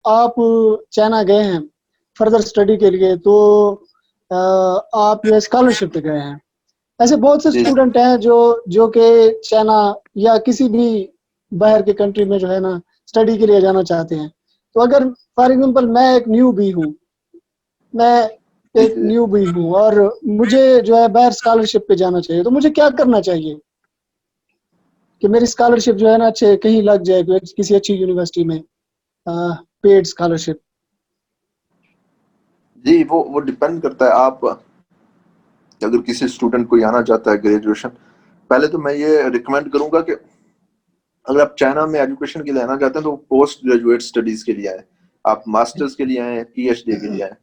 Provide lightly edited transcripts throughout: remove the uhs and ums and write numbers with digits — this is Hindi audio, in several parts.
आप चाइना गए हैं फर्दर स्टडी के लिए, तो आप जो है स्कॉलरशिप पे गए हैं। ऐसे बहुत से जी स्टूडेंट हैं जो कि चाइना या किसी भी बाहर के कंट्री में जो है ना स्टडी के लिए जाना चाहते हैं। तो अगर फॉर एग्जांपल मैं एक न्यू बी हूँ, मैं जी एक जी। न्यू बी हूँ और मुझे जो है बाहर स्कॉलरशिप पे जाना चाहिए, तो मुझे क्या करना चाहिए कि मेरी स्कॉलरशिप जो है ना अच्छे कहीं लग जाए, किसी अच्छी यूनिवर्सिटी में, पेड स्कॉलरशिप। जी वो डिपेंड करता है। आप अगर किसी स्टूडेंट को आना चाहता है ग्रेजुएशन, पहले तो मैं ये रिकमेंड करूंगा कि अगर आप चाइना में एजुकेशन के लिए आना चाहते हैं तो पोस्ट ग्रेजुएट स्टडीज के लिए आए। आप मास्टर्स के लिए आए, पीएचडी के लिए आए।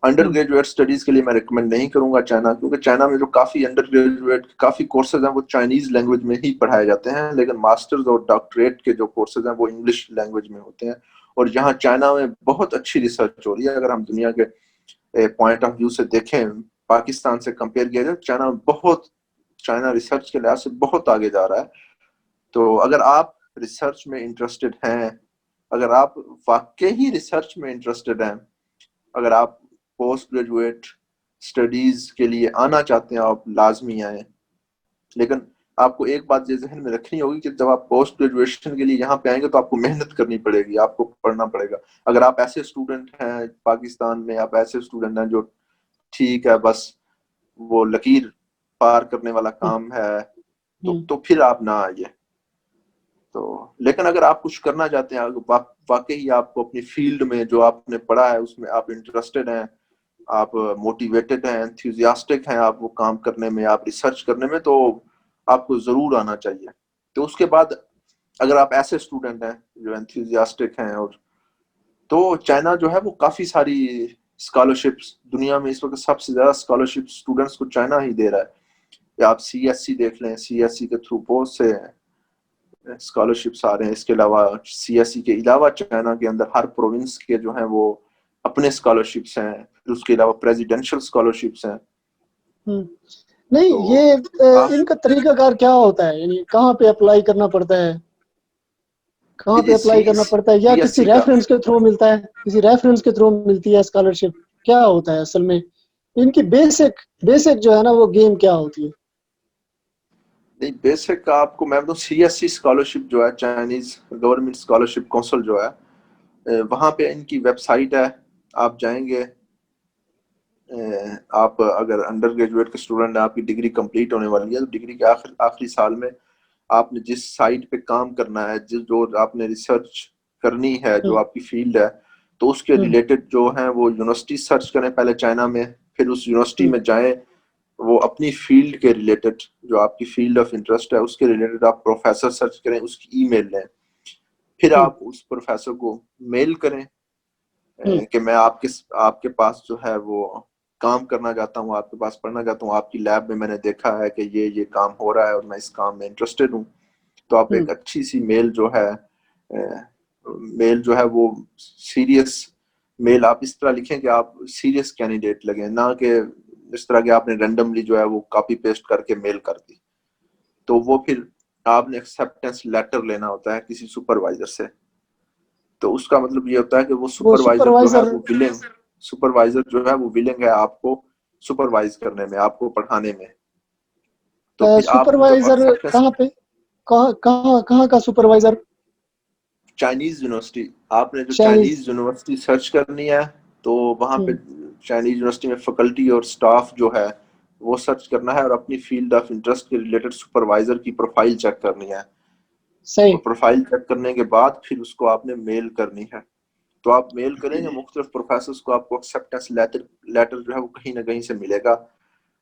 अंडर हम्म, ग्रेजुएट स्टडीज के लिए मैं रिकमेंड नहीं करूंगा चाइना, क्योंकि चाइना में जो काफी अंडर ग्रेजुएट काफी कोर्सेज हैं वो चाइनीज लैंग्वेज में ही पढ़ाए जाते हैं, लेकिन मास्टर्स और डॉक्टरेट के जो कोर्सेज हैं वो इंग्लिश लैंग्वेज में होते हैं। और यहाँ चाइना में बहुत अच्छी रिसर्च हो रही है। अगर हम दुनिया के पॉइंट ऑफ व्यू से देखें, पाकिस्तान से कंपेयर किया जाए, चाइना रिसर्च के लिहाज से बहुत आगे जा रहा है। तो अगर आप रिसर्च में इंटरेस्टेड हैं, अगर आप वाकई ही रिसर्च में इंटरेस्टेड हैं, अगर आप पोस्ट ग्रेजुएट स्टडीज के लिए आना चाहते हैं, आप लाजमी आए। लेकिन आपको एक बात ये जहन में रखनी होगी कि जब आप पोस्ट ग्रेजुएशन के लिए यहाँ पे आएंगे तो आपको मेहनत करनी पड़ेगी, आपको पढ़ना पड़ेगा। अगर आप ऐसे स्टूडेंट हैं पाकिस्तान में, आप ऐसे स्टूडेंट हैं जो ठीक है बस वो लकीर पार करने वाला हम्म, काम है, हम्म, तो फिर आप ना आइए। तो लेकिन अगर आप कुछ करना चाहते हैं, वाकई आपको अपनी फील्ड में जो आपने पढ़ा है उसमें आप इंटरेस्टेड हैं, आप मोटिवेटेड हैं, एंथुजियास्टिक हैं, आप वो काम करने में, आप रिसर्च करने में, तो आपको जरूर आना चाहिए। तो उसके बाद अगर आप ऐसे स्टूडेंट हैं जो एंथुजियास्टिक हैं, और तो चाइना जो है वो काफी सारी स्कॉलरशिप्स, दुनिया में इस वक्त सबसे ज्यादा स्कॉलरशिप स्टूडेंट्स को चाइना ही दे रहा है। या आप सीएससी देख लें, सीएससी के थ्रू बहुत से स्कॉलरशिप्स आ रहे हैं। इसके अलावा सीएससी के अलावा चाइना के अंदर हर प्रोविंस के जो हैं वो अपने स्कॉलरशिप्स हैं। फिर उसके अलावा प्रेसिडेंशियल स्कॉलरशिप्स हैं। हम्म। नहीं, तो ये आप इनका तरीकाकार क्या होता है, यानी कहाँ पे अप्लाई करना पड़ता है, कहाँ पे देखिए अप्लाई करना पड़ता है, या किसी सीएससी का रेफरेंस के थ्रू मिलता है, किसी रेफरेंस के थ्रू मिलती है स्कॉलरशिप, क्या होता है असल में, इनकी बेसिक बेसिक जो है ना वो गेम क्या होती है? नहीं, बेसिक का आपको मैं बताऊं, सीएससी स्कॉलरशिप जो है, चाइनीज गवर्नमेंट स्कॉलरशिप काउंसिल जो है, वहां पे इनकी वेबसाइट है। आप जाएंगे, आप अगर अंडर ग्रेजुएट के स्टूडेंट हैं, आपकी डिग्री कंप्लीट होने वाली है, तो डिग्री के आखिरी साल में आपने जिस साइट पे काम करना है, जिस जो आपने रिसर्च करनी है, जो हम्म, आपकी फील्ड है, तो उसके हम्म, रिलेटेड जो है वो यूनिवर्सिटी सर्च करें पहले चाइना में। फिर उस यूनिवर्सिटी हम्म, में जाएं, वो अपनी फील्ड के रिलेटेड, जो आपकी फील्ड ऑफ इंटरेस्ट है उसके रिलेटेड आप प्रोफेसर सर्च करें, उसकी ईमेल लें। फिर हम्म, आप उस प्रोफेसर को मेल करें हम्म, कि मैं आपके आपके पास जो है वो काम करना चाहता हूँ, आपके पास पढ़ना चाहता हूँ, आपकी लैब में मैंने देखा है कि ये काम हो रहा है और मैं इस काम में इंटरेस्टेड हूँ। तो आप हम्म, एक अच्छी सी मेल जो है, मेल जो है वो सीरियस मेल आप इस तरह लिखें कि आप सीरियस कैंडिडेट लगे, ना कि इस तरह के आपने रेंडमली जो है वो कॉपी पेस्ट करके मेल कर दी। तो वो फिर आपने एक्सेप्टेंस लेटर लेना होता है किसी सुपरवाइजर से। तो उसका मतलब ये होता है कि वो वो सुपरवाइजर जो है सुपरवाइजर, वो विलिंग सुपरवाइजर जो है वो विलिंग है आपको सुपरवाइज करने में, आपको पढ़ाने में। तो फिर आप जब सुपरवाइजर एक्सेप्टेंस, कहाँ पे, कहाँ कहाँ कहाँ का सुपरवाइजर? चाइनीज यूनिवर्सिटी, आपने जो चाइनीज। चाइनीज यूनिवर्सिटी सर्च करनी है, तो वहां पे हम्म, चाइनीज यूनिवर्सिटी में फैकल्टी और स्टाफ जो है वो सर्च करना है, और अपनी फील्ड ऑफ इंटरेस्ट के रिलेटेड सुपरवाइजर की प्रोफाइल चेक करनी है। सही। और प्रोफाइल चेक करने के बाद फिर उसको आपने मेल करनी है। तो आप मेल करेंगे मुख्तलिफ प्रोफेसर को, आपको एक्सेप्टेंस लेटर लेटर जो है वो कहीं ना कहीं से मिलेगा।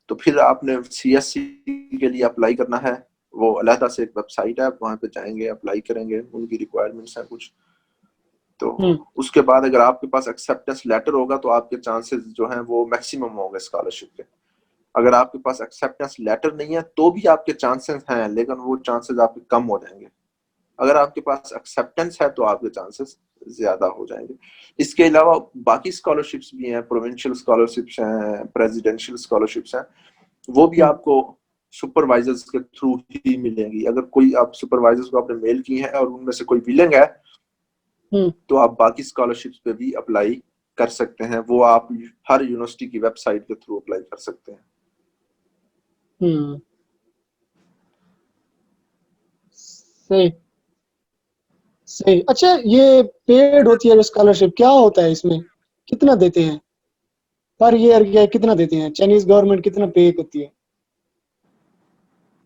तो फिर आपने सीएससी के लिए अप्लाई करना है। वो अलहदा से एक वेबसाइट है, आप वहां पे जाएंगे, अप्लाई करेंगे, उनकी रिक्वायरमेंट्स हैं कुछ। तो हम्म, उसके बाद अगर आपके पास एक्सेप्टेंस लेटर होगा तो आपके चांसेस जो हैं वो मैक्सिमम होंगे स्कॉलरशिप के। अगर आपके पास एक्सेप्टेंस लेटर नहीं है तो भी आपके चांसेस हैं, लेकिन वो चांसेस आपके कम हो जाएंगे। अगर आपके पास एक्सेप्टेंस है तो आपके चांसेस ज्यादा हो जाएंगे। इसके अलावा बाकी स्कॉलरशिप्स भी हैं, प्रोविंशियल स्कॉलरशिप्स हैं, प्रेसिडेंशियल स्कॉलरशिप्स हैं। वो भी हम्म, आपको सुपरवाइजर्स के थ्रू ही मिलेंगी। अगर कोई आप सुपरवाइजर्स को आपने मेल की है और उनमें से कोई विलिंग है हम्म तो आप बाकी स्कॉलरशिप्स पे भी अप्लाई कर सकते हैं। वो आप हर यूनिवर्सिटी की वेबसाइट के थ्रू अप्लाई कर सकते हैं। हम्म सही सही। अच्छा, ये पेड होती है जो स्कॉलरशिप, क्या होता है इसमें, कितना देते हैं पर ईयर, या कितना देते हैं, चाइनीज गवर्नमेंट कितना पे करती है?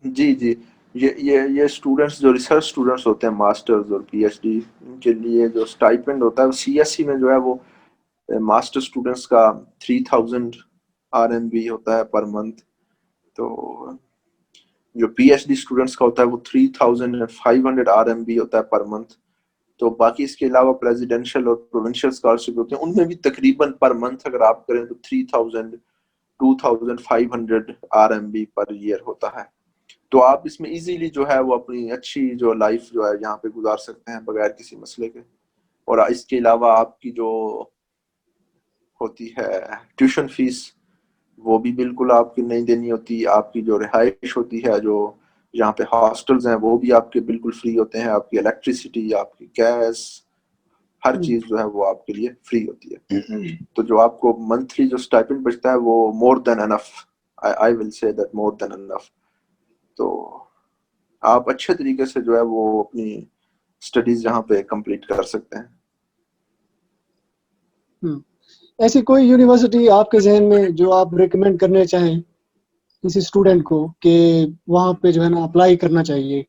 जी जी, ये स्टूडेंट्स जो रिसर्च स्टूडेंट्स होते हैं, मास्टर्स और पीएचडी, इनके लिए जो स्टाइपेंड होता है सीएससी में जो है वो मास्टर स्टूडेंट्स का 3000 RMB होता है पर मंथ। तो जो पीएचडी स्टूडेंट्स का होता है वो 3500 RMB होता है पर मंथ। तो बाकी इसके अलावा प्रेसिडेंशियल और प्रोविंशियल स्कॉलरशिप होते हैं, उनमें भी तकरीबन पर मंथ अगर आप करें तो 2500 पर ईयर होता है। तो आप इसमें इजीली जो है वो अपनी अच्छी जो लाइफ जो है यहाँ पे गुजार सकते हैं बगैर किसी मसले के। और इसके अलावा आपकी जो होती है ट्यूशन फीस, वो भी बिल्कुल आपकी नहीं देनी होती। आपकी जो रिहाइश होती है, जो यहाँ पे हॉस्टल्स हैं, वो भी आपके बिल्कुल फ्री होते हैं। आपकी इलेक्ट्रिसिटी, आपकी गैस, हर हम्म चीज जो है वो आपके लिए फ्री होती है। तो जो आपको मंथली जो स्टाइपेंड बचता है वो more than enough, I will say that more than enough. तो आप अच्छे तरीके से जो है वो अपनी स्टडीज यहाँ पे कंप्लीट कर सकते हैं। ऐसी कोई यूनिवर्सिटी आपके जहन में जो आप रिकमेंड करने चाहें किसी स्टूडेंट को कि वहाँ पे जो है ना अप्लाई करना चाहिए?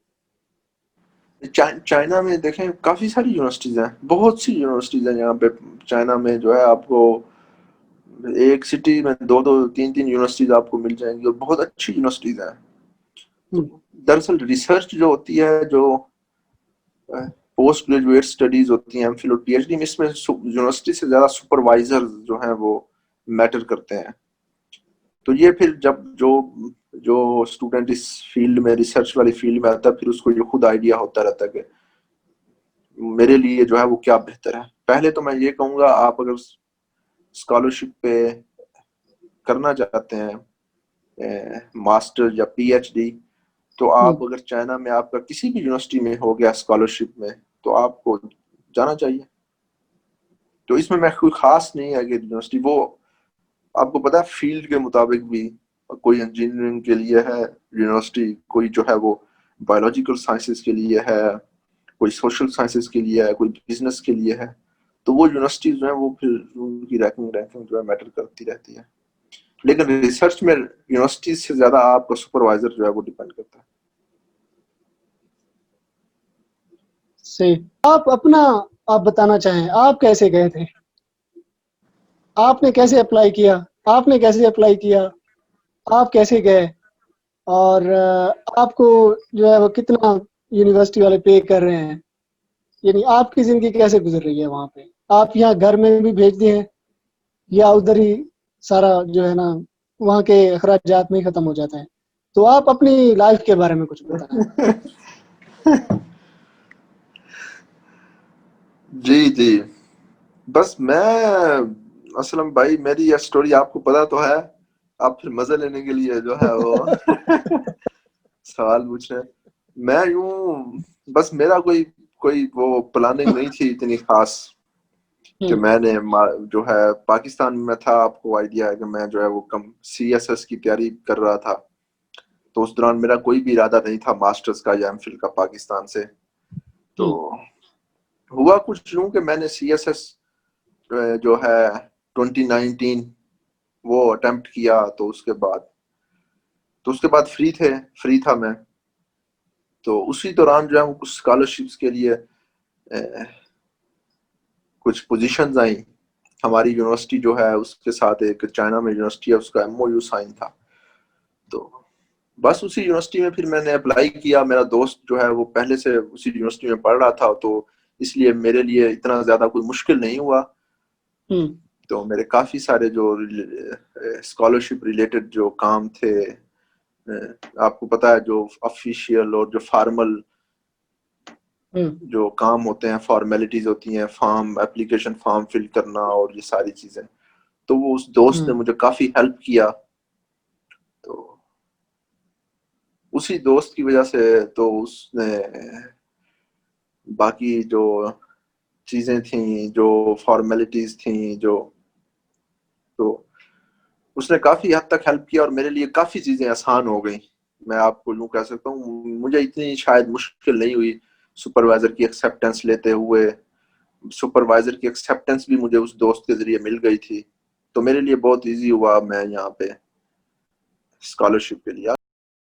चाइना में देखें काफी सारी यूनिवर्सिटीज हैं, बहुत सी यूनिवर्सिटीज हैं यहाँ पे। चाइना में जो है आपको एक सिटी में दो दो तीन तीन यूनिवर्सिटीज आपको मिल जाएंगी, और बहुत अच्छी यूनिवर्सिटीज हैं। हम्म तो दरअसल रिसर्च जो होती है, जो पोस्ट ग्रेजुएट स्टडीज होती हैं, एमफिल और पीएचडी में, इसमें यूनिवर्सिटी से ज्यादा सुपरवाइजर जो हैं वो मैटर करते हैं। तो ये फिर जब जो जो स्टूडेंट इस फील्ड में, रिसर्च वाली फील्ड में आता है, फिर उसको ये खुद आइडिया होता रहता है कि मेरे लिए जो है वो क्या बेहतर है। पहले तो मैं ये कहूंगा, आप अगर स्कॉलरशिप पे करना चाहते हैं मास्टर या पीएचडी, तो हम्म आप अगर चाइना में आपका किसी भी यूनिवर्सिटी में हो गया स्कॉलरशिप में, तो आपको जाना चाहिए। तो इसमें मैं कोई खास नहीं है कि यूनिवर्सिटी वो, आपको पता है फील्ड के मुताबिक भी, कोई इंजीनियरिंग के लिए है यूनिवर्सिटी, कोई जो है वो बायोलॉजिकल साइंसेस के लिए है, कोई सोशल साइंसेस के लिए है, कोई बिजनेस के लिए है। तो वो यूनिवर्सिटी जो है वो फिर उनकी रैंकिंग रैंकिंग जो है मैटर करती रहती है। लेकिन रिसर्च में यूनिवर्सिटी से ज्यादा आपका सुपरवाइजर जो है वो डिपेंड करता है। सही। आप अपना, आप बताना चाहें आप कैसे गए थे, आपने कैसे अप्लाई किया, आपने कैसे अप्लाई किया, आप कैसे गए, और आपको जो है वो कितना यूनिवर्सिटी वाले पे कर रहे हैं, यानी आपकी जिंदगी कैसे गुजर रही है वहाँ पे? आप यहाँ घर में भी भेज दिए हैं या उधर ही सारा जो है ना वहाँ के अखराजात में ही खत्म हो जाता है? तो आप अपनी लाइफ के बारे में कुछ बताएं। जी जी, बस मैं असलम भाई, मेरी ये स्टोरी आपको पता तो है। आप फिर मजे लेने के लिए जो है वो सवाल पूछ रहे हैं। मैं यूं, बस मेरा कोई कोई वो प्लानिंग नहीं थी इतनी खास कि हम्म मैंने जो है पाकिस्तान में था। आपको आइडिया है कि मैं जो है वो कम सीएसएस की तैयारी कर रहा था। तो उस दौरान मेरा कोई भी इरादा नहीं था मास्टर्स का या एमफिल का पाकिस्तान से। तो हम्म हुआ कुछ यूं कि मैंने सीएसएस जो है 2019 वो अटेम्प्ट किया। तो उसके बाद फ्री था मैं। तो उसी दौरान जो है वो कुछ स्कॉलरशिप्स के लिए कुछ पोजीशंस आई। हमारी यूनिवर्सिटी जो है उसके साथ एक चाइना में यूनिवर्सिटी है, उसका एमओयू साइन था। तो बस उसी यूनिवर्सिटी में फिर मैंने अप्लाई किया। मेरा दोस्त जो है वो पहले से उसी यूनिवर्सिटी में पढ़ रहा था, तो इसलिए मेरे लिए इतना ज्यादा कोई मुश्किल नहीं हुआ। हम्म तो मेरे काफी सारे जो स्कॉलरशिप रिलेटेड जो काम थे, आपको पता है जो ऑफिशियल और जो फॉर्मल हम्म जो काम होते हैं, फॉर्मेलिटीज होती हैं, फॉर्म एप्लीकेशन फॉर्म फिल करना और ये सारी चीजें, तो वो उस दोस्त ने हम्म मुझे काफी हेल्प किया। तो उसी दोस्त की वजह से तो उसने बाकी जो चीजें थी, जो फॉर्मेलिटीज थी, जो तो उसने काफी हद तक हेल्प किया और मेरे लिए काफी चीजें आसान हो गई। मैं आपको यूं कह सकता हूँ, मुझे इतनी शायद मुश्किल नहीं हुई सुपरवाइजर की एक्सेप्टेंस लेते हुए। सुपरवाइजर की एक्सेप्टेंस भी मुझे उस दोस्त के जरिए मिल गई थी, तो मेरे लिए बहुत इजी हुआ मैं यहाँ पे स्कॉलरशिप के लिए।